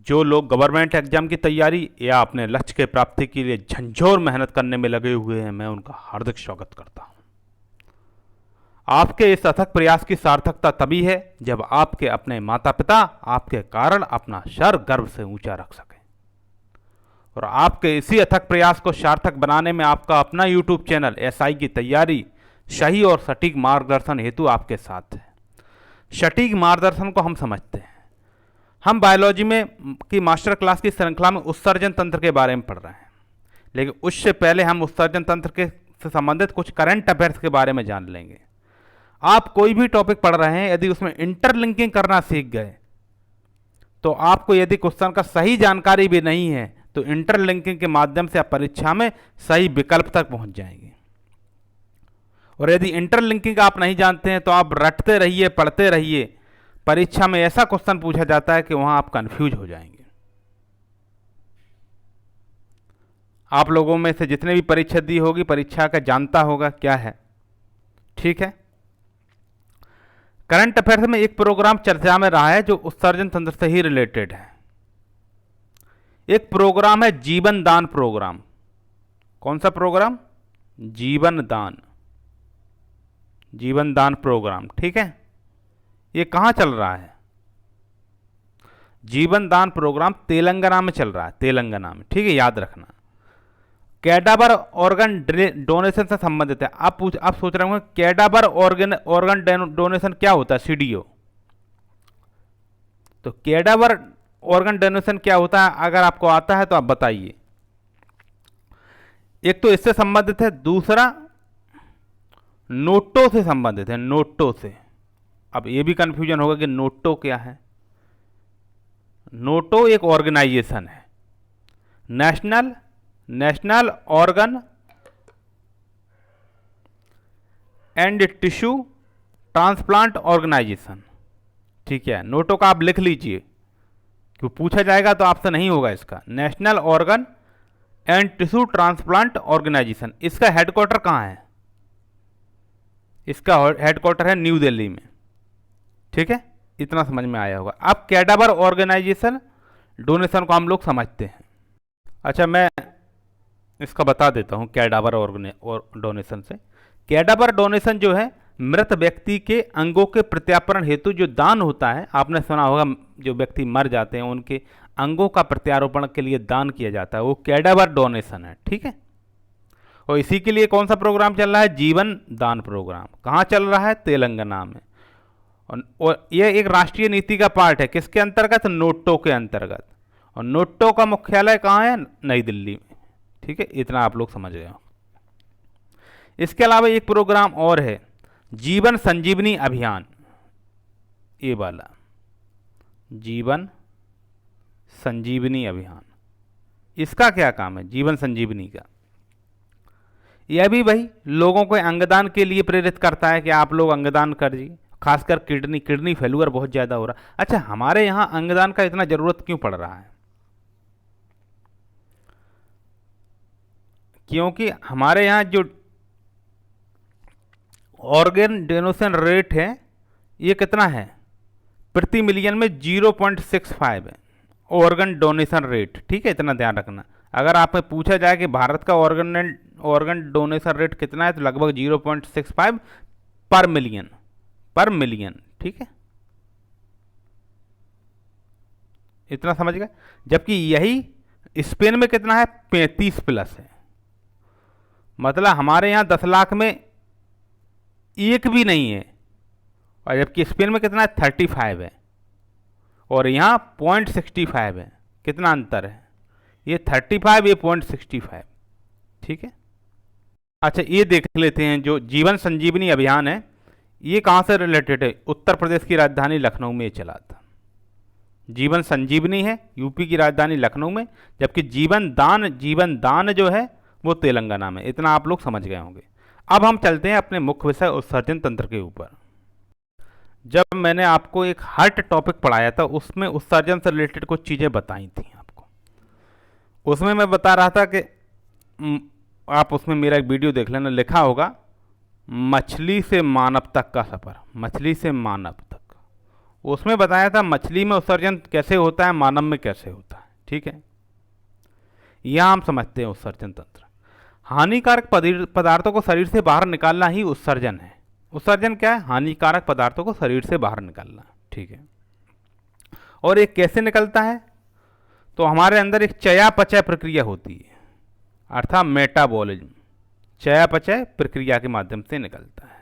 जो लोग government exam की तैयारी या अपने लक्ष्य के प्राप्ति के लिए झंझोर मेहनत करने में लगे हुए हैं, मैं उनका हार्दिक स्वागत करता हूं। आपके इस अथक प्रयास की सार्थकता तभी है जब आपके अपने माता पिता आपके कारण अपना सर गर्व से ऊंचा रख सकें, और आपके इसी अथक प्रयास को सार्थक बनाने में आपका अपना यूट्यूब चैनल एसआई की तैयारी सही और सटीक मार्गदर्शन हेतु आपके साथ है। सटीक मार्गदर्शन को हम समझते हैं। हम बायोलॉजी में की मास्टर क्लास की श्रृंखला में उत्सर्जन तंत्र के बारे में पढ़ रहे हैं, लेकिन उससे पहले हम उत्सर्जन तंत्र के से संबंधित कुछ करंट अफेयर्स के बारे में जान लेंगे। आप कोई भी टॉपिक पढ़ रहे हैं, यदि उसमें इंटरलिंकिंग करना सीख गए तो आपको, यदि क्वेश्चन का सही जानकारी भी नहीं है तो इंटरलिंकिंग के माध्यम से आप परीक्षा में सही विकल्प तक पहुंच जाएंगे। और यदि इंटरलिंकिंग आप नहीं जानते हैं तो आप रटते रहिए, पढ़ते रहिए, परीक्षा में ऐसा क्वेश्चन पूछा जाता है कि वहां आप कंफ्यूज हो जाएंगे। आप लोगों में से जितने भी परीक्षा दी होगी, परीक्षा का जानता होगा क्या है, ठीक है। करंट अफेयर्स में एक प्रोग्राम चर्चा में रहा है जो उत्सर्जन तंत्र से ही रिलेटेड है। एक प्रोग्राम है जीवन दान प्रोग्राम। कौन सा प्रोग्राम? जीवन दान, जीवन दान प्रोग्राम, ठीक है। ये कहां चल रहा है? जीवन दान प्रोग्राम तेलंगाना में चल रहा है, तेलंगाना में, ठीक है, याद रखना। कैडावर ऑर्गन डोनेशन से संबंधित है। आप सोच रहे होंगे कैडावर ऑर्गन डोनेशन क्या होता है? सीडीओ। तो कैडावर ऑर्गन डोनेशन क्या होता है, अगर आपको आता है तो आप बताइए। एक तो इससे संबंधित है, दूसरा नोटो से संबंधित है, नोटो से। अब ये भी कंफ्यूजन होगा कि नोटो क्या है। नोटो एक ऑर्गेनाइजेशन है, national organ and tissue transplant organisation, ठीक है। नोटो का आप लिख लीजिए, क्यों पूछा जाएगा तो आपसे नहीं होगा इसका। National organ and tissue transplant organisation. इसका हेडक्वार्टर कहाँ है? इसका हेडक्वार्टर है न्यू दिल्ली में, ठीक है। इतना समझ में आया होगा। अब कैडावर ऑर्गेनाइजेशन डोनेशन को हम लोग समझते हैं। अच्छा, मैं इसका बता देता हूँ कैडावर डोनेशन से। कैडावर डोनेशन जो है, मृत व्यक्ति के अंगों के प्रत्यारोपण हेतु जो दान होता है, आपने सुना होगा जो व्यक्ति मर जाते हैं उनके अंगों का प्रत्यारोपण के लिए दान किया जाता है, वो कैडावर डोनेशन है, ठीक है। और इसी के लिए कौन सा प्रोग्राम चल रहा है? जीवन दान प्रोग्राम। कहाँ चल रहा है? तेलंगाना में। और यह एक राष्ट्रीय नीति का पार्ट है, किसके अंतर्गत? नोटो के अंतर्गत। और नोटो का मुख्यालय कहाँ है? नई दिल्ली में, ठीक है। इतना आप लोग समझ गए हो। इसके अलावा एक प्रोग्राम और है, जीवन संजीवनी अभियान। ये वाला जीवन संजीवनी अभियान, इसका क्या काम है? जीवन संजीवनी का यह भी भाई लोगों को अंगदान के लिए प्रेरित करता है कि आप लोग अंगदान करिए, खासकर किडनी फेल्यूर बहुत ज़्यादा हो रहा है। अच्छा, हमारे यहाँ अंगदान का इतना ज़रूरत क्यों पड़ रहा है? क्योंकि हमारे यहाँ जो ऑर्गन डोनेशन रेट है, ये कितना है? प्रति मिलियन में 0.65 है ऑर्गन डोनेशन रेट, ठीक है। इतना ध्यान रखना। अगर आपसे पूछा जाए कि भारत का ऑर्गन डोनेशन रेट कितना है, तो लगभग 0.65 पर मिलियन, ठीक है। इतना समझ गए। जबकि यही स्पेन में कितना है? 35+ है। मतलब हमारे यहाँ 10 लाख में एक भी नहीं है, और जबकि स्पेन में कितना है? 35 है, और यहाँ 0.65 है। कितना अंतर है? ये 35, ये 0.65, ठीक है। अच्छा, ये देख लेते हैं, जो जीवन संजीवनी अभियान है, ये कहाँ से रिलेटेड है? उत्तर प्रदेश की राजधानी लखनऊ में चला था। जीवन संजीवनी है यूपी की राजधानी लखनऊ में, जबकि जीवन दान जो है वो तेलंगाना में। इतना आप लोग समझ गए होंगे। अब हम चलते हैं अपने मुख्य विषय उत्सर्जन तंत्र के ऊपर। जब मैंने आपको एक हार्ट टॉपिक पढ़ाया था, उसमें उत्सर्जन से रिलेटेड कुछ चीज़ें बताई थी आपको। उसमें मैं बता रहा था कि आप उसमें मेरा एक वीडियो देख लेना, लिखा होगा मछली से मानव तक का सफ़र, मछली से मानव तक। उसमें बताया था मछली में उत्सर्जन कैसे होता है, मानव में कैसे होता है। ठीक है, यह हम समझते हैं उत्सर्जन तंत्र। हानिकारक पदार्थों को शरीर से बाहर निकालना ही उत्सर्जन है। उत्सर्जन क्या है? हानिकारक पदार्थों को शरीर से बाहर निकालना। ठीक है, और एक कैसे निकलता है? तो हमारे अंदर एक चयापचय प्रक्रिया होती है, अर्थात मेटाबॉलिज्म। चयापचय प्रक्रिया के माध्यम से निकलता है,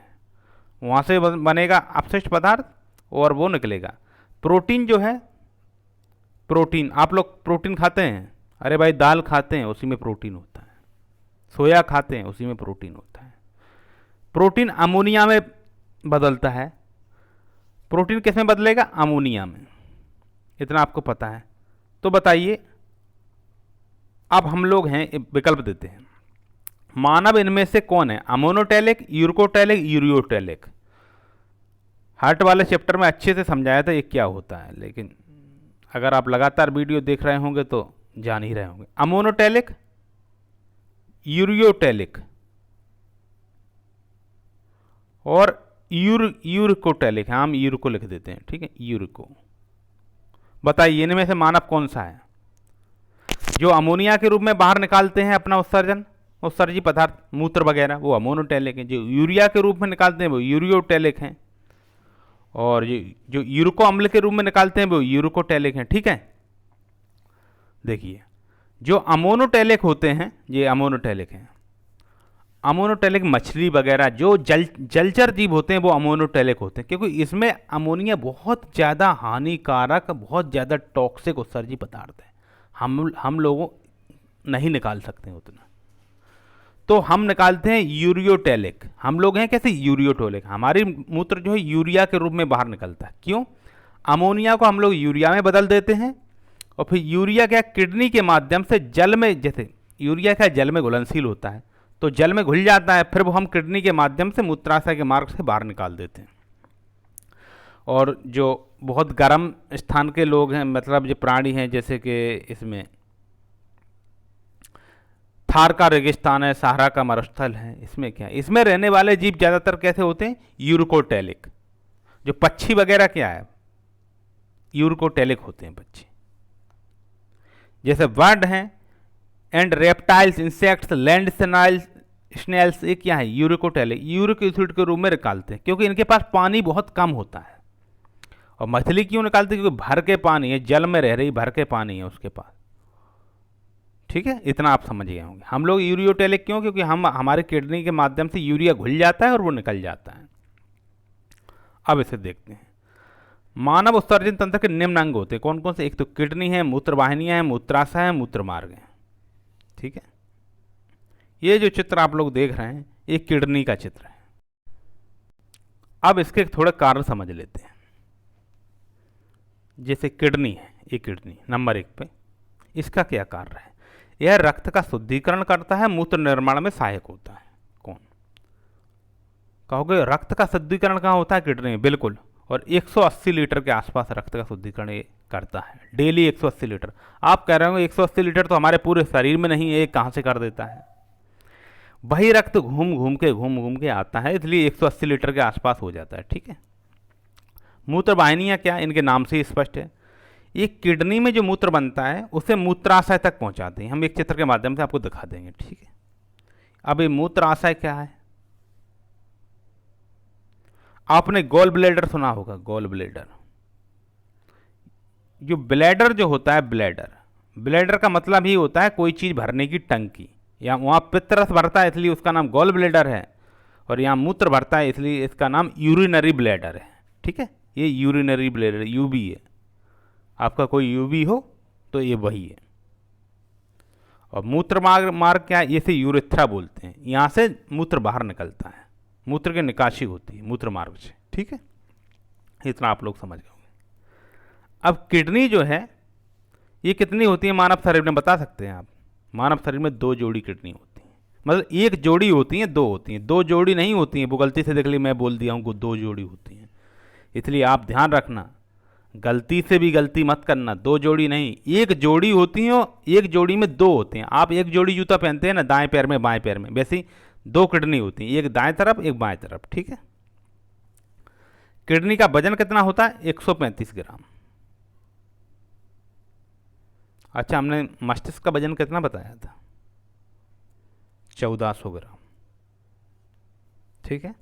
वहाँ से बनेगा अपशिष्ट पदार्थ और वो निकलेगा प्रोटीन। जो है प्रोटीन, आप लोग प्रोटीन खाते हैं? अरे भाई, दाल खाते हैं, उसी में प्रोटीन होता है। सोया खाते हैं, उसी में प्रोटीन होता है। प्रोटीन अमोनिया में बदलता है। प्रोटीन किस में बदलेगा? अमोनिया में। इतना आपको पता है। तो बताइए, अब हम लोग हैं, विकल्प देते हैं, मानव इनमें से कौन है? Ammonotelic, uricotelic, ureotelic. हार्ट वाले चैप्टर में अच्छे से समझाया था ये क्या होता है, लेकिन अगर आप लगातार वीडियो देख रहे होंगे तो जान ही रहे होंगे। अमोनोटैलिक, यूरियोटैलिक और यूरिकोटैलिक। हम यूरिको लिख देते हैं। ठीक है, यूरिको। बताइए इनमें से मानव कौन सा है? जो अमोनिया के रूप में बाहर निकालते हैं अपना उत्सर्जी पदार्थ, मूत्र वगैरह, वो अमोनोटैलिक हैं। जो यूरिया के रूप में निकालते हैं वो यूरियोटैलिक हैं, और जो यूरिको अम्ल के रूप में निकालते हैं वो यूरिकोटैलिक हैं। ठीक है, देखिए जो अमोनोटैलिक होते हैं, ये अमोनोटैलिक हैं। अमोनोटैलिक मछली वगैरह जो जलचर जीव होते हैं वो अमोनोटैलिक होते हैं, क्योंकि इसमें अमोनिया बहुत ज़्यादा हानिकारक, बहुत ज़्यादा टॉक्सिक उत्सर्जी पदार्थ है। हम लोगों नहीं निकाल सकते हैं उतना, तो हम निकालते हैं यूरियोटैलिक। हम लोग हैं कैसे? यूरियोटैलिक। हमारी मूत्र जो है यूरिया के रूप में बाहर निकलता है। क्यों? अमोनिया को हम लोग यूरिया में बदल देते हैं, और फिर यूरिया क्या किडनी के माध्यम से जल में, जैसे यूरिया क्या जल में घुलनशील होता है, तो जल में घुल जाता है, फिर वो हम किडनी के माध्यम से मूत्राशय के मार्ग से बाहर निकाल देते हैं। और जो बहुत गर्म स्थान के लोग हैं, मतलब जो प्राणी हैं, जैसे कि इसमें थार का रेगिस्तान है, सहारा का मरुस्थल है, इसमें क्या है? इसमें रहने वाले जीव ज़्यादातर कैसे होते हैं? यूरिकोटैलिक। जो पक्षी वगैरह क्या है? यूरिकोटैलिक होते हैं पक्षी, जैसे बर्ड हैं and reptiles, insects, land snails, ये क्या है? यूरिकोटैलिक। यूरिक एसिड के रूप में निकालते हैं, क्योंकि इनके पास पानी बहुत कम होता है। और मछली क्यों निकालते हैं? क्योंकि भर के पानी है, जल में रह रही, भर के पानी है उसके पास। ठीक है, इतना आप समझ गए होंगे। हम लोग यूरियोटैलिक क्यों? क्योंकि हमारे किडनी के माध्यम से यूरिया घुल जाता है और वो निकल जाता है। अब इसे देखते हैं। मानव उत्सर्जन तंत्र के निम्न अंग होते हैं कौन कौन से? एक तो किडनी है, मूत्रवाहिनियां हैं, मूत्राशय है, मूत्रमार्ग है। ठीक है, ये जो चित्र आप लोग देख रहे हैं ये किडनी का चित्र है। अब इसके थोड़े कारण समझ लेते हैं। जैसे किडनी है, ये किडनी नंबर 1 पे, इसका क्या कार्य है? यह रक्त का शुद्धिकरण करता है, मूत्र निर्माण में सहायक होता है। कौन कहोगे? रक्त का शुद्धिकरण कहाँ होता है? किडनी में, बिल्कुल। और 180 लीटर के आसपास रक्त का शुद्धिकरण ये करता है, डेली 180 लीटर। आप कह रहे हो 180 लीटर तो हमारे पूरे शरीर में नहीं है, ये कहाँ से कर देता है? वही रक्त घूम घूम के आता है, इसलिए 180 लीटर के आसपास हो जाता है। ठीक है, मूत्रवाहिनियाँ क्या? इनके नाम से ही स्पष्ट है, ये किडनी में जो मूत्र बनता है उसे मूत्राशय तक पहुंचाते हैं। हम एक चित्र के माध्यम से आपको दिखा देंगे। ठीक है, अब ये मूत्राशय क्या है? आपने गॉल ब्लैडर सुना होगा, गॉल ब्लैडर। जो ब्लैडर जो होता है, ब्लैडर का मतलब ही होता है कोई चीज़ भरने की टंकी। या वहाँ पित्तरस भरता है इसलिए उसका नाम गॉल ब्लैडर है, और यहाँ मूत्र भरता है इसलिए इसका नाम यूरिनरी ब्लैडर है। ठीक है, ये यूरिनरी ब्लैडर यूबी है। आपका कोई यूबी हो तो ये वही है। और मूत्र मार्ग क्या है? इसे यूरेथ्रा बोलते हैं। यहाँ से मूत्र बाहर निकलता है, मूत्र की निकासी होती है मूत्र मार्ग से। ठीक है, इतना आप लोग समझ गए। अब किडनी जो है ये कितनी होती है मानव शरीर में, बता सकते हैं आप? मानव शरीर में 2 जोड़ी किडनी होती हैं, मतलब 1 जोड़ी होती हैं, 2 होती हैं। 2 जोड़ी नहीं होती हैं, वो गलती से देख ली, मैं बोल दिया हूँ 2 जोड़ी होती हैं। इसलिए आप ध्यान रखना, गलती से भी गलती मत करना। 2 जोड़ी नहीं, 1 जोड़ी होती है, 1 जोड़ी में 2 होते हैं। आप 1 जोड़ी जूता पहनते हैं ना, दाएं पैर में बाएं पैर में, वैसे ही 2 किडनी होती हैं, एक दाएं तरफ एक बाएं तरफ। ठीक है, किडनी का वजन कितना होता है? 135 ग्राम। अच्छा, हमने मस्तिष्क का वजन कितना बताया था? 1400 ग्राम। ठीक है,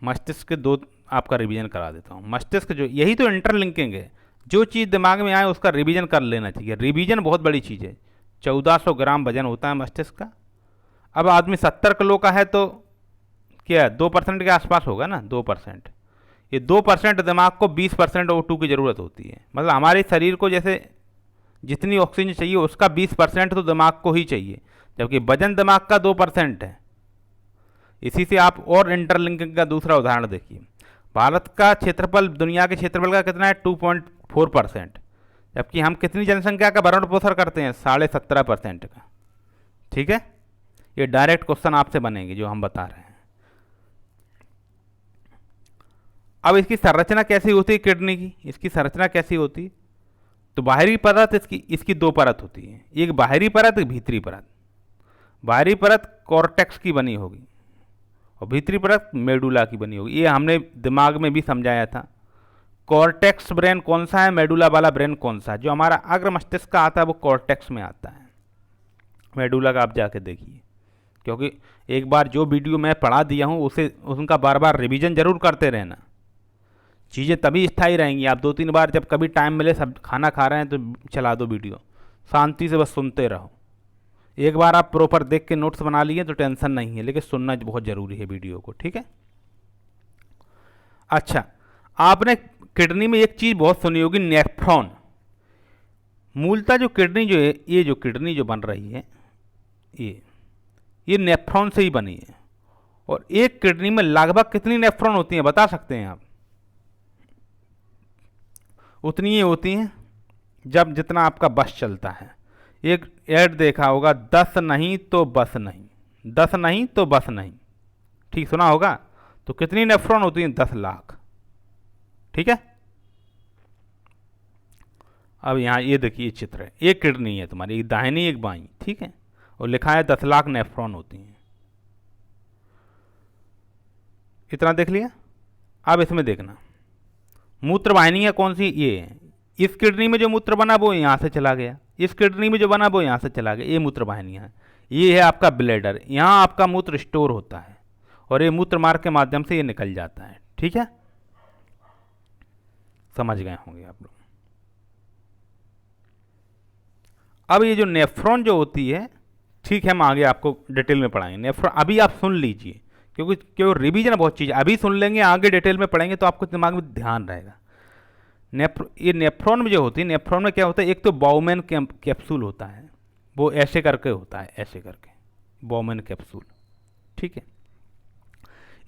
मस्तिष्क के दो आपका रिवीजन करा देता हूँ। मस्तिष्क जो, यही तो इंटरलिंकिंग है, जो चीज़ दिमाग में आए उसका रिवीजन कर लेना चाहिए। रिवीजन बहुत बड़ी चीज़ है। 1400 ग्राम वजन होता है मस्तिष्क का। अब आदमी 70 किलो का है तो क्या 2% के आसपास होगा ना, 2%। ये 2% दिमाग को 20% O2 की ज़रूरत होती है। मतलब हमारे शरीर को जैसे जितनी ऑक्सीजन चाहिए उसका 20% तो दिमाग को ही चाहिए, जबकि वजन दिमाग का 2% है। इसी से आप और इंटरलिंकिंग का दूसरा उदाहरण देखिए। भारत का क्षेत्रफल दुनिया के क्षेत्रफल का कितना है? 2.4%, जबकि हम कितनी जनसंख्या का भरण पोषण करते हैं? 17.5% का। ठीक है, ये डायरेक्ट क्वेश्चन आपसे बनेंगे जो हम बता रहे हैं। अब इसकी संरचना कैसी होती है किडनी की? इसकी संरचना कैसी होती है? तो बाहरी परत इसकी दो परत होती है, एक बाहरी परत, एक भीतरी परत। बाहरी परत कॉर्टेक्स की बनी होगी और भीतरी परत मेडुला की बनी होगी। ये हमने दिमाग में भी समझाया था। कॉर्टेक्स ब्रेन कौन सा है, मेडुला वाला ब्रेन कौन सा है? जो हमारा अग्र मस्तिष्क का आता है वो कॉर्टेक्स में आता है। मेडुला का आप जाके देखिए, क्योंकि एक बार जो वीडियो मैं पढ़ा दिया हूँ उसे उनका बार बार रिवीजन जरूर करते रहना। चीज़ें तभी स्थायी रहेंगी। आप 2-3 बार जब कभी टाइम मिले, सब खाना खा रहे हैं तो चला दो वीडियो, शांति से बस सुनते रहो। एक बार आप प्रॉपर देख के नोट्स बना लिए तो टेंशन नहीं है, लेकिन सुनना बहुत ज़रूरी है वीडियो को। ठीक है। अच्छा, आपने किडनी में एक चीज़ बहुत सुनी होगी, नेफ्रॉन। मूलतः जो किडनी जो है, ये जो किडनी जो बन रही है ये नेफ्रॉन से ही बनी है। और एक किडनी में लगभग कितनी नेफ्रॉन होती हैं बता सकते हैं आप? उतनी ही होती हैं जब जितना आपका बस चलता है। एक ऐड देखा होगा, 10 नहीं तो बस नहीं, 10 नहीं तो बस नहीं। ठीक सुना होगा। तो कितनी नेफ्रॉन होती हैं? 10 लाख। ठीक है। अब यहाँ ये देखिए चित्र है, एक किडनी है तुम्हारी, एक दाहिनी एक बाईं। ठीक है, और लिखा है 10 लाख नेफ्रॉन होती हैं। इतना देख लिया। अब इसमें देखना, मूत्र वाहिनियाँ कौन सी? ये है। इस किडनी में जो मूत्र बना वो यहाँ से चला गया, इस किडनी में जो बना वो यहाँ से चला गया। ये मूत्र वाहिनियाँ हैं। ये है आपका ब्लैडर, यहाँ आपका मूत्र स्टोर होता है और ये मूत्र मार्ग के माध्यम से ये निकल जाता है। ठीक है, समझ गए होंगे आप लोग। अब ये जो नेफ्रॉन जो होती है, ठीक है, हम आगे आपको डिटेल में पढ़ाएंगे। नेफ्रॉन अभी आप सुन लीजिए, क्योंकि रिवीजन बहुत चीज़ अभी सुन लेंगे, आगे डिटेल में पढ़ेंगे तो आपको दिमाग में ध्यान रहेगा। ये नेफ्रॉन में जो होती है, नेफ्रॉन में क्या होता है? एक तो बाउमैन कैप्सूल होता है, वो ऐसे करके होता है, ऐसे करके बाउमैन कैप्सूल। ठीक है।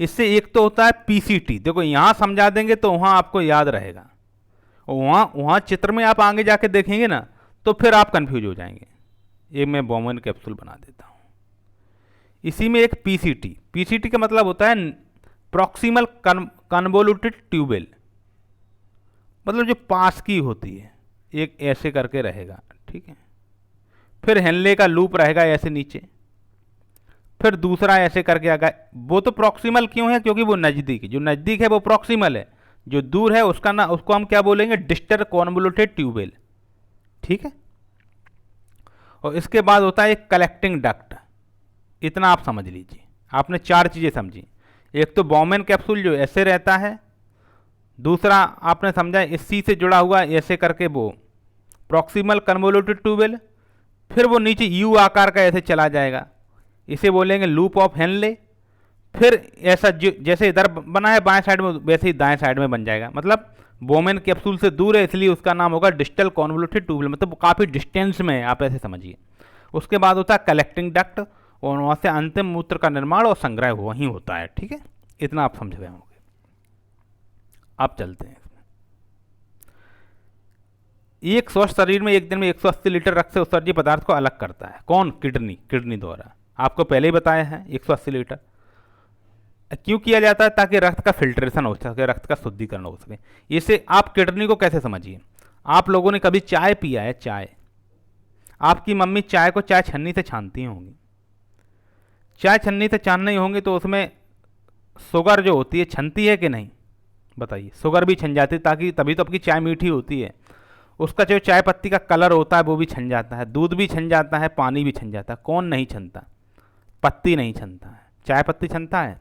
इससे एक तो होता है पीसीटी। देखो यहाँ समझा देंगे तो वहाँ आपको याद रहेगा, और वहाँ चित्र में आप आगे जाके देखेंगे ना तो फिर आप कंफ्यूज हो जाएंगे। ये मैं बाउमैन कैप्सूल बना देता हूँ। इसी में एक पीसीटी, पीसीटी का मतलब होता है प्रॉक्सिमल कन्वोल्यूटेड ट्यूबेल, मतलब जो पास की होती है, एक ऐसे करके रहेगा। ठीक है। फिर हेनले का लूप रहेगा ऐसे नीचे, फिर दूसरा ऐसे करके आएगा। वो तो प्रॉक्सिमल क्यों है? क्योंकि वो नज़दीक है, जो नज़दीक है वो प्रॉक्सिमल है, जो दूर है उसका ना, उसको हम क्या बोलेंगे? Distal convoluted tubewell. ठीक है। और इसके बाद होता है एक कलेक्टिंग डक्ट। इतना आप समझ लीजिए, आपने 4 चीज़ें समझी। एक तो बाउमैन कैप्सूल जो ऐसे रहता है, दूसरा आपने समझा इसी से जुड़ा हुआ ऐसे करके वो प्रॉक्सिमल कन्वोल्यूटेड ट्यूबेल, फिर वो नीचे यू आकार का ऐसे चला जाएगा, इसे बोलेंगे लूप ऑफ हेनले। फिर ऐसा जैसे इधर बना है बाएं साइड में, वैसे ही दाएं साइड में बन जाएगा। मतलब बाउमैन कैप्सूल से दूर है इसलिए उसका नाम होगा डिस्टल कॉन्वोल्यूटेड ट्यूबेल, मतलब काफ़ी डिस्टेंस में है, आप ऐसे समझिए। उसके बाद होता है कलेक्टिंग डक्ट, और वहाँ से अंतिम मूत्र का निर्माण और संग्रह वहीं होता है। ठीक है, इतना आप समझ गए होंगे। आप चलते हैं। एक स्वस्थ शरीर में एक दिन में 180 लीटर रक्त से उत्सर्जित पदार्थ को अलग करता है कौन? किडनी। किडनी द्वारा, आपको पहले ही बताया है। 180 लीटर क्यों किया जाता है? ताकि रक्त का फिल्ट्रेशन हो सके, रक्त का शुद्धिकरण हो सके। इसे आप किडनी को कैसे समझिए? आप लोगों ने कभी चाय पिया है? चाय, आपकी मम्मी चाय को चाय छन्नी से छानती होंगी। चाय छन्नी से छान नहीं होंगी तो उसमें शुगर जो होती है छनती है कि नहीं, बताइए। शुगर भी छन जाती है, ताकि तभी तो आपकी चाय मीठी होती है। उसका जो चाय पत्ती का कलर होता है वो भी छन जाता है, दूध भी छन जाता है, पानी भी छन जाता है। कौन नहीं छनता? पत्ती नहीं छनता है, चाय पत्ती छनता है।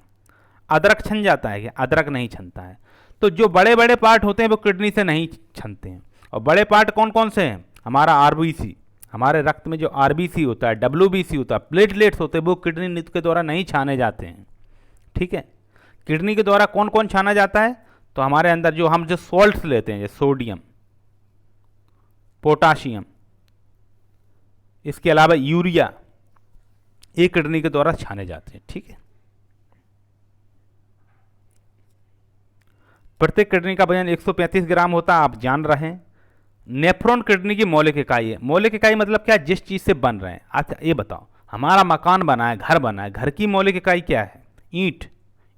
अदरक छन जाता है क्या? अदरक नहीं छनता है। तो जो बड़े बड़े पार्ट होते हैं वो किडनी से नहीं छनते हैं। और बड़े पार्ट कौन कौन से हैं? हमारा आरबीसी, हमारे रक्त में जो आरबीसी होता है, डब्ल्यूबीसी होता है, प्लेटलेट्स होते हैं, वो किडनी नीति के द्वारा नहीं छाने जाते हैं। ठीक है। किडनी के द्वारा कौन कौन छाना जाता है? तो हमारे अंदर जो हम जो सॉल्ट्स लेते हैं, जैसे सोडियम, पोटाशियम, इसके अलावा यूरिया, ये किडनी के द्वारा छाने जाते हैं। ठीक है। प्रत्येक किडनी का वजन 135 ग्राम होता है, आप जान रहे हैं। नेफ्रॉन किडनी की मौलिक इकाई है। मौलिक इकाई मतलब क्या? जिस चीज से बन रहे हैं। अच्छा ये बताओ, हमारा मकान बना है, घर बना है, घर की मौलिक इकाई क्या है? ईंट।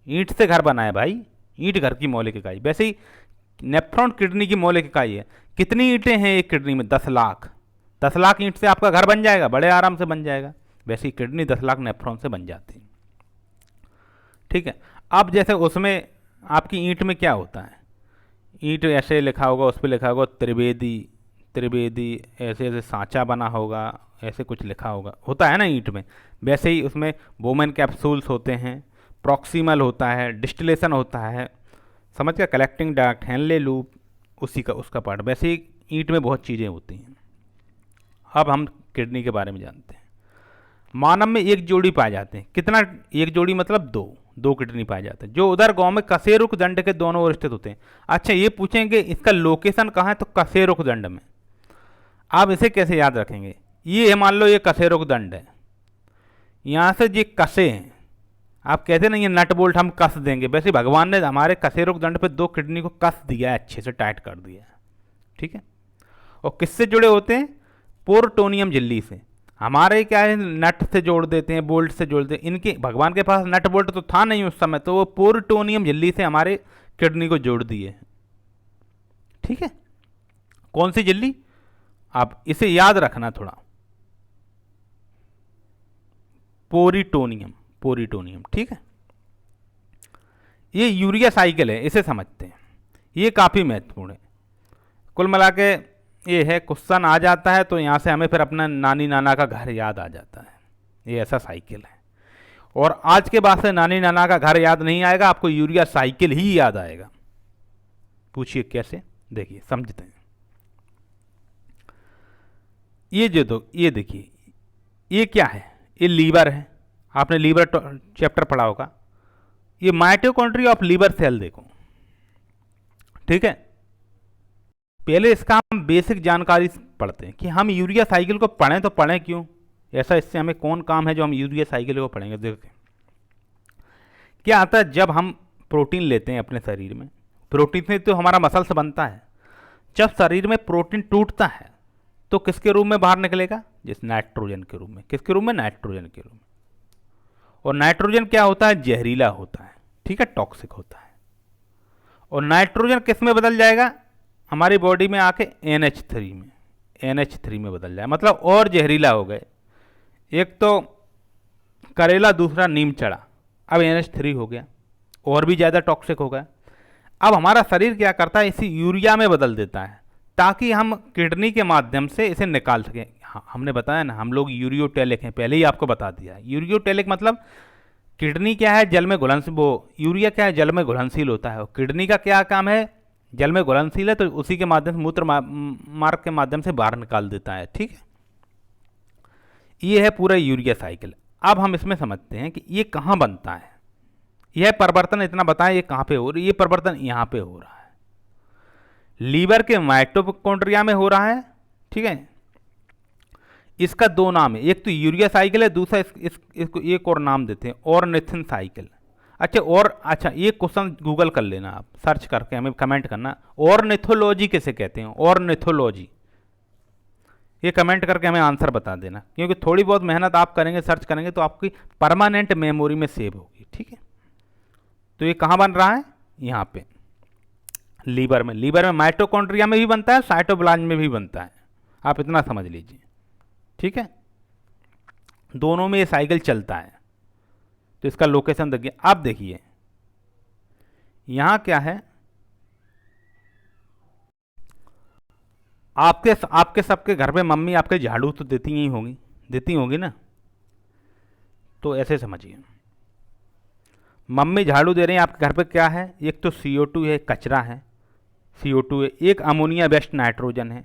ईंट से घर बना है भाई, ईंट घर की मौलिक इकाई। वैसे ही नेफ्रॉन किडनी की मौलिक इकाई है। कितनी ईंटें हैं एक किडनी में? 10 लाख। 10 लाख ईंट से आपका घर बन जाएगा, बड़े आराम से बन जाएगा। वैसे ही किडनी 10 लाख नेफ्रॉन से बन जाती है। ठीक है। अब जैसे उसमें आपकी ईंट में क्या होता है? ईंट ऐसे लिखा होगा, उस पर लिखा होगा त्रिवेदी, त्रिवेदी, ऐसे ऐसे सांचा बना होगा, ऐसे कुछ लिखा होगा, होता है ना ईंट में। वैसे ही उसमें बोमेन कैप्सूल्स होते हैं, प्रॉक्सिमल होता है, डिस्टिलेशन होता है, समझ गया, कलेक्टिंग डक्ट, हेनले लूप, उसी का उसका पार्ट। वैसे ही ईंट में बहुत चीज़ें होती हैं। अब हम किडनी के बारे में जानते हैं। मानव में एक जोड़ी पाए जाते हैं। कितना? एक जोड़ी मतलब दो, दो किडनी पाए जाते हैं, जो उधर गांव में कशेरुक दंड के दोनों ओर स्थित होते हैं। अच्छा ये पूछेंगे इसका लोकेशन कहाँ है? तो कशेरुक दंड में। आप इसे कैसे याद रखेंगे? ये मान लो ये कशेरुक दंड है, यहाँ से ये कसे हैं। आप कहते नहीं ये नट बोल्ट हम कस देंगे, वैसे भगवान ने हमारे कशेरुक दंड पे दो किडनी को कस दिया है, अच्छे से टाइट कर दिया है। ठीक है। और किससे जुड़े होते हैं? पोरटोनियम झिल्ली से। हमारे क्या है, नट से जोड़ देते हैं, बोल्ट से जोड़ देते हैं। इनके भगवान के पास नट बोल्ट तो था नहीं उस समय, तो वो पोरटोनियम झिल्ली से हमारे किडनी को जोड़ दिए। ठीक है। कौन सी झिल्ली? आप इसे याद रखना थोड़ा, पोरिटोनियम, पोरिटोनियम। ठीक है। ये यूरिया साइकिल है, इसे समझते हैं, ये काफ़ी महत्वपूर्ण है। कुल मिला के ये है, क्वेश्चन आ जाता है तो यहाँ से हमें फिर अपना नानी नाना का घर याद आ जाता है। ये ऐसा साइकिल है। और आज के बाद से नानी नाना का घर याद नहीं आएगा, आपको यूरिया साइकिल ही याद आएगा। पूछिए कैसे? देखिए समझते हैं। ये जो दो, ये देखिए, ये क्या है? ये लीवर है। आपने लीवर चैप्टर पढ़ा होगा। ये माइटोकॉन्ड्रिया ऑफ लीवर सेल देखो। ठीक है। पहले इसका हम बेसिक जानकारी पढ़ते हैं कि हम यूरिया साइकिल को पढ़ें तो पढ़ें क्यों, ऐसा इससे हमें कौन काम है जो हम यूरिया साइकिल को पढ़ेंगे। देखिए क्या आता है, जब हम प्रोटीन लेते हैं अपने शरीर में, प्रोटीन से तो हमारा मसल्स बनता है। जब शरीर में प्रोटीन टूटता है तो किसके रूप में बाहर निकलेगा? जिस नाइट्रोजन के रूप में। किसके रूप में? नाइट्रोजन के रूप में। और नाइट्रोजन क्या होता है? जहरीला होता है। ठीक है, टॉक्सिक होता है। और नाइट्रोजन किस में बदल जाएगा? हमारी बॉडी में आके NH3 में, NH3 में बदल जाए, मतलब और जहरीला हो गए। एक तो करेला, दूसरा नीम चढ़ा, अब NH3 हो गया, और भी ज़्यादा टॉक्सिक हो गया। अब हमारा शरीर क्या करता है? इसे यूरिया में बदल देता है, ताकि हम किडनी के माध्यम से इसे निकाल सकें। हाँ, हमने बताया ना, हम लोग यूरियोटेलिक हैं, पहले ही आपको बता दिया है। यूरियोटेलिक मतलब किडनी क्या है? जल में घुलनशील, वो यूरिया क्या है? जल में घुलनशील होता है। और किडनी का क्या काम है? जल में घुलनशील है, तो उसी के माध्यम से मूत्र मार्ग के माध्यम से बाहर निकाल देता है। ठीक है। ये है पूरा यूरिया साइकिल। अब हम इसमें समझते हैं कि ये कहाँ बनता है। यह परिवर्तन इतना बताएं, ये कहाँ पे हो रहा है? ये परिवर्तन यहाँ पे हो रहा है, लीवर के माइटोकॉन्ड्रिया में हो रहा है। ठीक है। इसका दो नाम है, एक तो यूरिया साइकिल है, दूसरा इसको एक और नाम देते हैं, ऑर्निथिन साइकिल। अच्छा ये क्वेश्चन गूगल कर लेना, आप सर्च करके हमें कमेंट करना, ऑर्निथोलॉजी किसे कहते हैं? ऑर्निथोलॉजी, ये कमेंट करके हमें आंसर बता देना, क्योंकि थोड़ी बहुत मेहनत आप करेंगे, सर्च करेंगे तो आपकी परमानेंट मेमोरी में सेव होगी। ठीक है। तो ये कहाँ बन रहा है? यहाँ पे लीवर में। लीवर में माइटोकॉन्ड्रिया में भी बनता है, साइटोप्लाज्म में भी बनता है, आप इतना समझ लीजिए। ठीक है। दोनों में ये साइकिल चलता है। तो इसका लोकेशन देखिए। अब देखिए यहाँ क्या है, आपके सबके घर पे मम्मी आपके झाड़ू तो देती होंगी ना। तो ऐसे समझिए, मम्मी झाड़ू दे रही हैं आपके घर पे, क्या है, एक तो CO2 है, कचरा है, CO2 है, एक अमोनिया बेस्ड नाइट्रोजन है।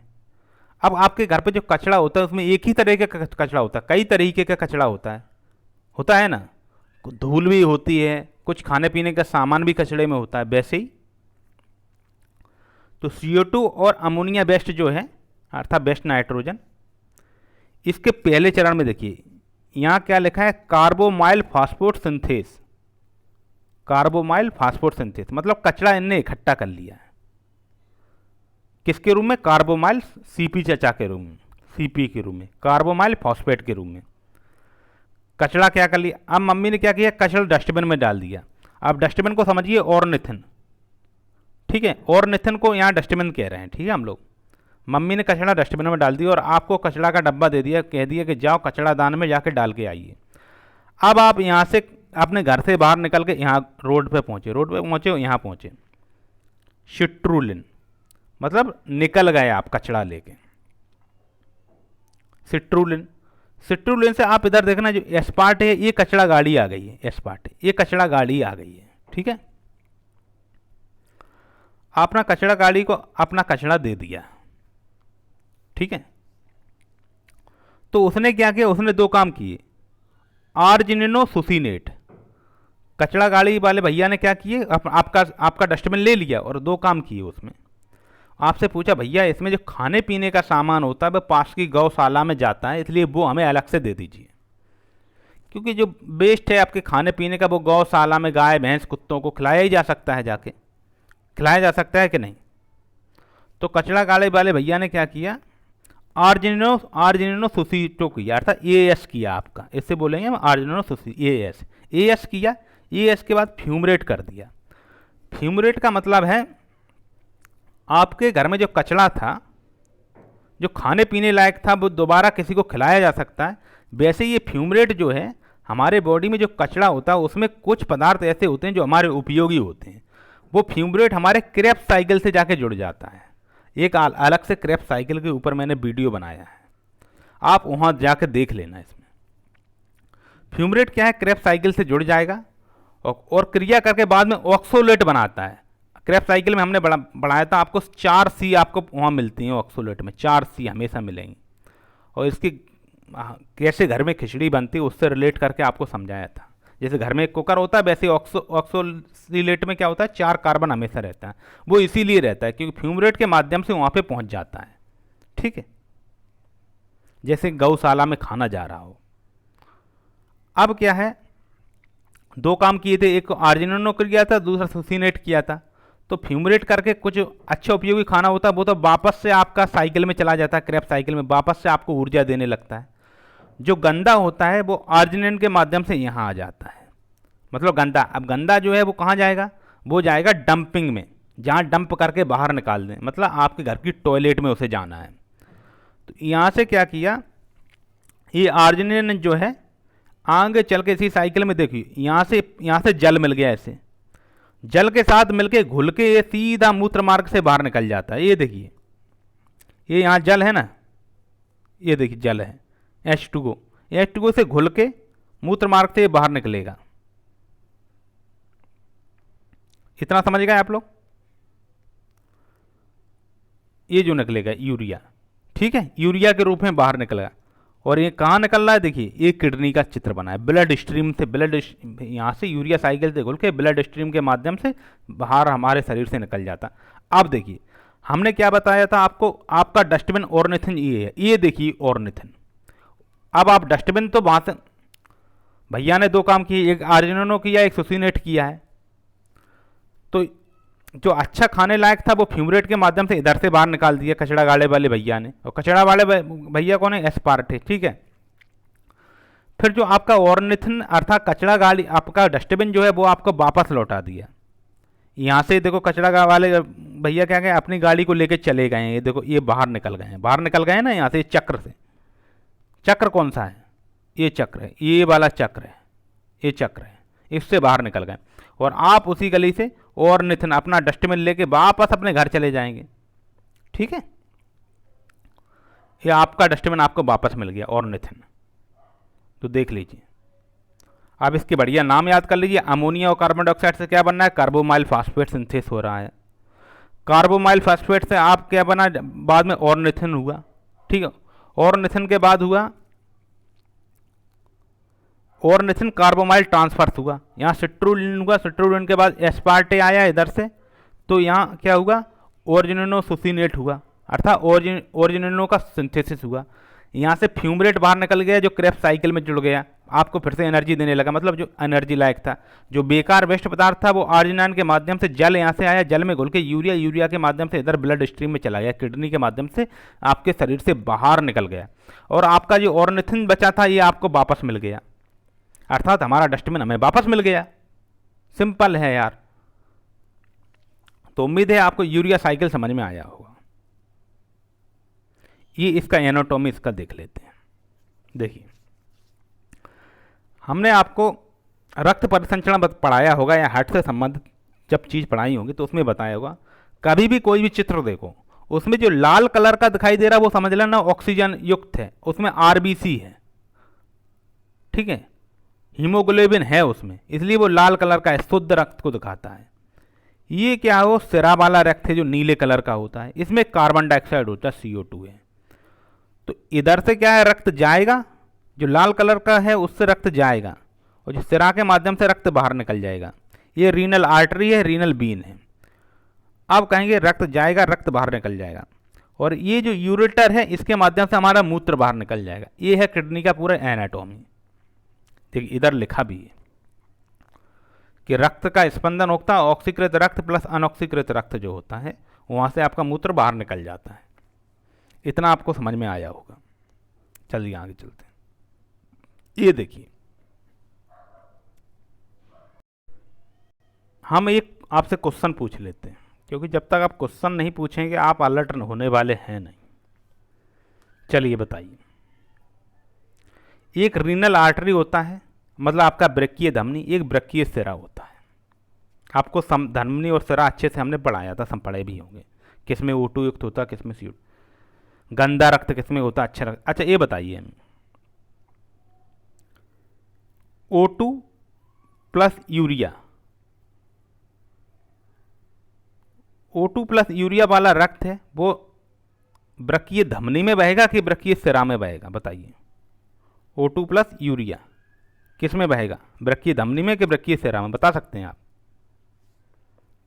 अब आपके घर पे जो कचरा होता है उसमें एक ही तरह का कचरा होता है, कई तरीके का कचरा होता है ना। धूल भी होती है, कुछ खाने पीने का सामान भी कचड़े में होता है, वैसे ही तो CO2 और अमोनिया बेस्ड जो है अर्थात बेस्ट नाइट्रोजन, इसके पहले चरण में देखिए यहाँ क्या लिखा है, कार्बोमाइल फास्फोट सिंथेस। कार्बोमाइल फास्फोट सिंथेस मतलब कचरा इनने इकट्ठा कर लिया है, किसके रूप में, कार्बोमाइल CP चचा के रूप में, CP के रूप में, कार्बोमाइल फॉस्फेट के रूप में कचरा क्या कर लिया। अब मम्मी ने क्या किया, कचरा डस्टबिन में डाल दिया। अब डस्टबिन को समझिए ऑर्निथिन, ठीक है, ऑर्निथिन को यहाँ डस्टबिन कह रहे हैं, ठीक है हम लोग। मम्मी ने कचरा डस्टबिन में डाल दिया और आपको कचरा का डब्बा दे दिया, कह दिया कि जाओ कचरा दान में जाके डाल के आइए। अब आप यहाँ से अपने घर से बाहर निकल के यहाँ रोड पे पहुँचे, यहाँ पहुँचे, सिट्रुलिन मतलब निकल गए आप कचरा लेके, सिट्रुलिन से आप इधर देखना, जो एस्पार्ट है ये कचरा गाड़ी आ गई है, एस्पार्ट ये कचरा गाड़ी आ गई है, ठीक है। आपने कचरा गाड़ी को अपना कचरा दे दिया, ठीक है। तो उसने क्या किया, उसने दो काम किए, आर्जिनिनो सुसीनेट, कचरा गाड़ी वाले भैया ने क्या किए, आपका डस्टबिन ले लिया और दो काम किए उसमें। आपसे पूछा भैया इसमें जो खाने पीने का सामान होता है वह पास की गौशाला में जाता है, इसलिए वो हमें अलग से दे दीजिए, क्योंकि जो वेस्ट है आपके खाने पीने का वो गौशाला में गाय भैंस कुत्तों को खिलाया ही जा सकता है, जाके खिलाया जा सकता है कि नहीं। तो कचरा गाड़ी वाले भैया ने क्या किया, आर्जिनिनो सुसीटो किया, अर्थात AS किया आपका, इससे बोलेंगे हम आर्जिनिनो सुसी AS किया। AS के बाद फ्यूमरेट कर दिया। फ्यूमरेट का मतलब है आपके घर में जो कचरा था, जो खाने पीने लायक था, वो दोबारा किसी को खिलाया जा सकता है। वैसे ये फ्यूमरेट जो है हमारे बॉडी में जो कचरा होता है उसमें कुछ पदार्थ ऐसे होते हैं जो हमारे उपयोगी होते हैं, वो फ्यूमरेट हमारे क्रेब्स साइकिल से जाके जुड़ जाता है। एक अलग से क्रेब्स साइकिल के ऊपर मैंने वीडियो बनाया है, आप वहाँ जाकर देख लेना। इसमें फ्यूमरेट क्या है, क्रेब्स साइकिल से जुड़ जाएगा और क्रिया करके बाद में ऑक्सोलेट बनाता है। क्रेब्स साइकिल में हमने बढ़ाया था, आपको 4 C आपको वहाँ मिलती हैं ऑक्सोलेट में, 4 C हमेशा मिलेंगी। और इसकी कैसे घर में खिचड़ी बनती है उससे रिलेट करके आपको समझाया था। जैसे घर में एक कुकर होता है वैसे ऑक्सोलेट में क्या होता है, 4 कार्बन हमेशा रहता है। वो इसीलिए रहता है क्योंकि फ्यूमरेट के माध्यम से वहाँ पे पहुँच जाता है, ठीक है, जैसे गौशाला में खाना जा रहा हो। अब क्या है, दो काम किए थे, एक आर्जिनिनो किया था, दूसरा सुसीनेट किया था। तो फ्यूमरेट करके कुछ अच्छा उपयोगी खाना होता है वो तो वापस से आपका साइकिल में चला जाता है, क्रेब्स साइकिल में वापस से आपको ऊर्जा देने लगता है। जो गंदा होता है वो आर्जिनिन के माध्यम से यहाँ आ जाता है, मतलब गंदा। अब गंदा जो है वो कहाँ जाएगा, वो जाएगा डंपिंग में, जहाँ डंप करके बाहर निकाल दें, मतलब आपके घर की टॉयलेट में उसे जाना है। तो यहाँ से क्या किया, ये आर्जिनिन जो है आगे चल के इसी साइकिल में देखिए यहाँ से जल मिल गया, ऐसे जल के साथ मिलके घुल के ये सीधा मूत्र मार्ग से बाहर निकल जाता है। ये देखिए, ये यहाँ जल है ना, ये देखिए जल है H2O से घुल के मूत्र मार्ग से बाहर निकलेगा। इतना समझ गए आप लोग। ये जो निकलेगा यूरिया, ठीक है, यूरिया के रूप में बाहर निकलेगा। और ये कहाँ निकल रहा है, देखिए ये किडनी का चित्र बना है, ब्लड स्ट्रीम से, यहाँ से यूरिया साइकिल से घुल के ब्लड स्ट्रीम के माध्यम से बाहर हमारे शरीर से निकल जाता। अब देखिए हमने क्या बताया था आपको, आपका डस्टबिन ऑर्निथिन ये है, ये देखिए ऑर्निथिन। अब आप डस्टबिन तो वहाँ से भैया ने दो काम किए, एक आर्जिनिनो किया, एक सुसीनेट किया है। तो जो अच्छा खाने लायक था वो फ्यूमरेट के माध्यम से इधर से बाहर निकाल दिया कचड़ा गाड़े वाले भैया ने, और कचड़ा वाले भैया कौन है, एस्पार्टे, ठीक है। फिर जो आपका ऑर्निथिन अर्थात कचड़ा गाड़ी, आपका डस्टबिन जो है वो आपको वापस लौटा दिया। यहाँ से देखो कचड़ा वाले भैया क्या गए, अपनी गाड़ी को लेके चले गए हैं, ये देखो ये बाहर निकल गए हैं ना यहाँ से, चक्र से। चक्र कौन सा है, ये चक्र है, ये वाला चक्र है, ये चक्र है, इससे बाहर निकल गए। और आप उसी गली से ऑर्निथिन अपना डस्टबिन लेके वापस अपने घर चले जाएंगे। ठीक है, ये आपका डस्टबिन आपको वापस मिल गया ऑर्निथिन। तो देख लीजिए, अब इसके बढ़िया नाम याद कर लीजिए। अमोनिया और कार्बन डाइऑक्साइड से क्या बनना है? कार्बोमाइल फास्फेट सिंथेस हो रहा है। कार्बोमाइल फास्फेट से आप क्या बना? बाद में ऑर्निथिन हुआ। ठीक है, ऑर्निथिन के बाद हुआ ऑर्निथिन कार्बोमाइल ट्रांसफर्स हुआ, यहाँ सिट्रुलिन हुआ। सिट्रुलिन के बाद एस्पार्टे आया इधर से, तो यहाँ क्या हुआ? ओरिजिनो सुसिनेट हुआ, अर्थात ओरिजिनो का सिंथेसिस हुआ। यहाँ से फ्यूमरेट बाहर निकल गया जो क्रेब्स साइकिल में जुड़ गया, आपको फिर से एनर्जी देने लगा, मतलब जो एनर्जी लायक था। जो बेकार वेस्ट पदार्थ था वो आर्जिनाइन के माध्यम से जल यहाँ से आया, जल में घुल के यूरिया, यूरिया के माध्यम से इधर ब्लड स्ट्रीम में चला गया, किडनी के माध्यम से आपके शरीर से बाहर निकल गया। और आपका जो ऑर्निथिन बचा था ये आपको वापस मिल गया, अर्थात हमारा डस्टबिन हमें वापस मिल गया। सिंपल है यार। तो उम्मीद है आपको यूरिया साइकिल समझ में आया होगा। ये इसका एनाटॉमी इसका देख लेते हैं। देखिए, हमने आपको रक्त परिसंचरण पढ़ाया होगा या हार्ट से संबंधित जब चीज़ पढ़ाई होगी तो उसमें बताया होगा। कभी भी कोई भी चित्र देखो, उसमें जो लाल कलर का दिखाई दे रहा है वो समझ लेना ऑक्सीजन युक्त है, उसमें आरबीसी है। ठीक है, हीमोग्लोबिन है उसमें, इसलिए वो लाल कलर का है, शुद्ध रक्त को दिखाता है। ये क्या हो? सिरा वाला रक्त है जो नीले कलर का होता है, इसमें कार्बन डाइऑक्साइड होता है, CO2 है। तो इधर से क्या है? रक्त जाएगा, जो लाल कलर का है उससे रक्त जाएगा और जो सिरा के माध्यम से रक्त बाहर निकल जाएगा। ये रीनल आर्टरी है, रीनल बीन है। अब कहेंगे रक्त जाएगा, रक्त बाहर निकल जाएगा। और ये जो यूरेटर है इसके माध्यम से हमारा मूत्र बाहर निकल जाएगा। ये है किडनी का पूरा एनाटॉमी। देखिए, इधर लिखा भी है कि रक्त का स्पंदन होता है, ऑक्सीकृत रक्त प्लस अनऑक्सीकृत रक्त जो होता है वहाँ से आपका मूत्र बाहर निकल जाता है। इतना आपको समझ में आया होगा। चलिए आगे चलते हैं। ये देखिए, हम एक आपसे क्वेश्चन पूछ लेते हैं, क्योंकि जब तक आप क्वेश्चन नहीं पूछेंगे आप अलर्ट होने वाले हैं नहीं। चलिए बताइए, एक रीनल आर्टरी होता है, मतलब आपका वृक्कीय धमनी, एक वृक्कीय सिरा होता है। आपको धमनी और सिरा अच्छे से हमने पढ़ाया था, सब पढ़े भी होंगे, किसमें O2 युक्त होता है, किसमें CO2, गंदा रक्त किसमें होता है, अच्छा रक्त। अच्छा ये बताइए, O2 plus urea, O2 plus urea वाला रक्त है वो वृक्कीय धमनी में बहेगा कि वृक्कीय सिरा में बहेगा? बताइए। O2 प्लस यूरिया किस में बहेगा? वृक्कीय धमनी में कि वृक्कीय सिरा में? बता सकते हैं आप?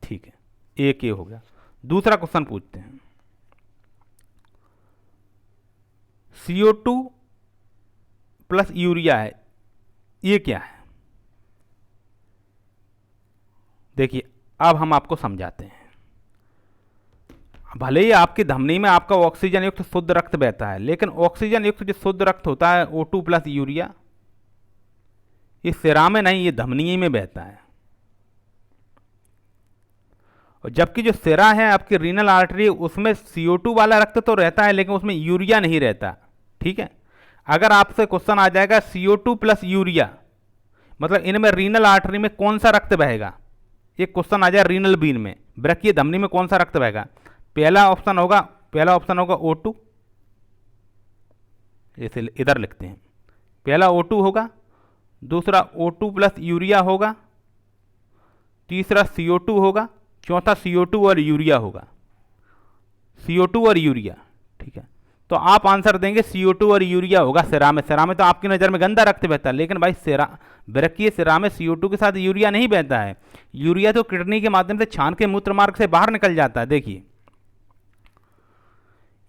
ठीक है, एक ये हो गया। दूसरा क्वेश्चन पूछते हैं, CO2 प्लस यूरिया है, ये क्या है? देखिए, अब हम आपको समझाते हैं। भले ही आपकी धमनी में आपका ऑक्सीजन युक्त शुद्ध रक्त बहता है, लेकिन ऑक्सीजन युक्त जो शुद्ध रक्त होता है O2 प्लस यूरिया, ये सिरा में नहीं, ये धमनी में बहता है। और जबकि जो सिरा है आपकी रीनल आर्टरी, उसमें CO2 वाला रक्त तो रहता है लेकिन उसमें यूरिया नहीं रहता। ठीक है, अगर आपसे क्वेश्चन आ जाएगा CO2 प्लस यूरिया, मतलब इनमें रीनल आर्टरी में कौन सा रक्त बहेगा, ये क्वेश्चन आ जाए रीनल बीन में, वृक्कीय धमनी में कौन सा रक्त बहेगा? पहला ऑप्शन होगा O2, इसे इधर लिखते हैं। पहला O2 होगा, दूसरा O2 प्लस यूरिया होगा, तीसरा CO2 होगा, चौथा CO2 और यूरिया होगा। CO2 और यूरिया, ठीक है। तो आप आंसर देंगे CO2 और यूरिया होगा सिरा में। सिरा में तो आपकी नज़र में गंदा रक्त बहता है, लेकिन भाई सिरा, वृक्कीय सिरा में CO2 के साथ यूरिया नहीं बहता है। यूरिया तो किडनी के माध्यम से छान के मूत्र मार्ग से बाहर निकल जाता है। देखिए,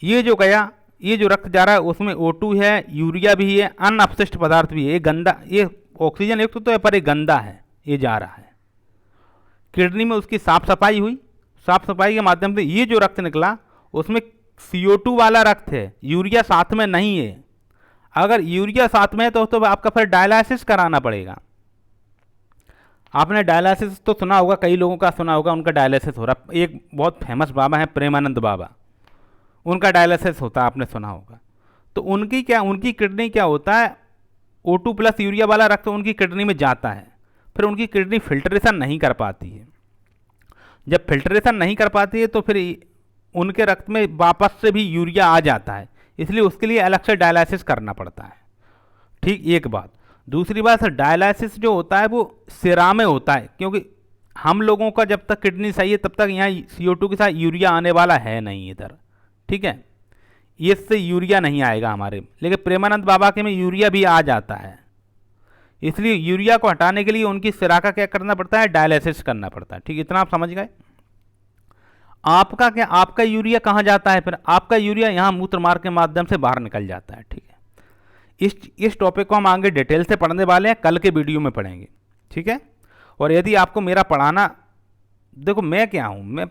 ये जो गया, ये जो रक्त जा रहा है उसमें O2 है, यूरिया भी है, अन्य अपशिष्ट पदार्थ भी है। ये गंदा, ये ऑक्सीजन युक्त तो है पर ये गंदा है, ये जा रहा है किडनी में। उसकी साफ सफाई हुई, साफ सफाई के माध्यम से ये जो रक्त निकला उसमें CO2 वाला रक्त है, यूरिया साथ में नहीं है। अगर यूरिया साथ में है तो आपका फिर डायलिसिस कराना पड़ेगा। आपने डायलिसिस तो सुना होगा, कई लोगों का सुना होगा, उनका डायलिसिस हो रहा। एक बहुत फेमस बाबा है प्रेमानंद बाबा, उनका डायलिसिस होता है, आपने सुना होगा। तो उनकी किडनी क्या होता है, O2 प्लस यूरिया वाला रक्त उनकी किडनी में जाता है, फिर उनकी किडनी फिल्ट्रेशन नहीं कर पाती है। जब फिल्ट्रेशन नहीं कर पाती है तो फिर उनके रक्त में वापस से भी यूरिया आ जाता है, इसलिए उसके लिए अलग से डायलिसिस करना पड़ता है। ठीक, एक बात। दूसरी बात, डायलिसिस जो होता है वो सिरा में होता है, क्योंकि हम लोगों का जब तक किडनी सही है तब तक यहाँ CO2 के साथ यूरिया आने वाला है नहीं इधर। ठीक है, इससे यूरिया नहीं आएगा हमारे, लेकिन प्रेमानंद बाबा के में यूरिया भी आ जाता है। इसलिए यूरिया को हटाने के लिए उनकी सिरा का क्या करना पड़ता है, डायलिसिस करना पड़ता है। ठीक, इतना आप समझ गए। आपका क्या, आपका यूरिया कहाँ जाता है? फिर आपका यूरिया यहाँ मूत्र मार्ग के माध्यम से बाहर निकल जाता है। ठीक है, इस टॉपिक को हम आगे डिटेल से पढ़ने वाले हैं, कल के वीडियो में पढ़ेंगे। ठीक है, और यदि आपको मेरा पढ़ाना, देखो मैं क्या हूँ,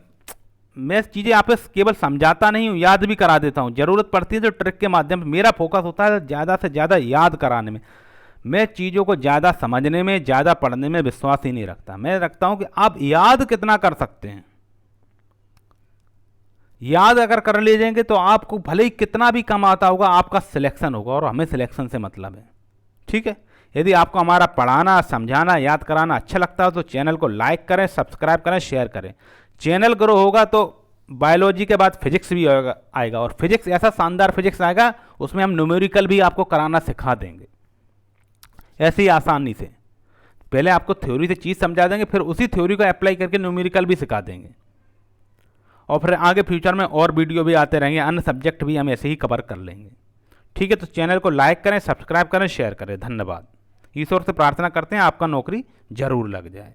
मैं चीज़ें आप केवल समझाता नहीं हूँ, याद भी करा देता हूँ। ज़रूरत पड़ती है तो ट्रिक के माध्यम से। मेरा फोकस होता है ज़्यादा से ज़्यादा याद कराने में। मैं चीज़ों को ज़्यादा समझने में, ज़्यादा पढ़ने में विश्वास ही नहीं रखता। मैं रखता हूँ कि आप याद कितना कर सकते हैं। याद अगर कर ले जाएंगे तो आपको भले ही कितना भी कम आता होगा, आपका सिलेक्शन होगा, और हमें सिलेक्शन से मतलब है। ठीक है, यदि आपको हमारा पढ़ाना, समझाना, याद कराना अच्छा लगता है तो चैनल को लाइक करें, सब्सक्राइब करें, शेयर करें। चैनल ग्रो होगा तो बायोलॉजी के बाद फिजिक्स भी आएगा, और फिजिक्स ऐसा शानदार फिजिक्स आएगा, उसमें हम न्यूमेरिकल भी आपको कराना सिखा देंगे, ऐसे ही आसानी से। पहले आपको थ्योरी से चीज़ समझा देंगे, फिर उसी थ्योरी को अप्लाई करके न्यूमेरिकल भी सिखा देंगे, और फिर आगे फ्यूचर में और वीडियो भी आते रहेंगे, अन्य सब्जेक्ट भी हम ऐसे ही कवर कर लेंगे। ठीक है, तो चैनल को लाइक करें, सब्सक्राइब करें, शेयर करें। धन्यवाद। ईश्वर से प्रार्थना करते हैं आपका नौकरी जरूर लग जाए।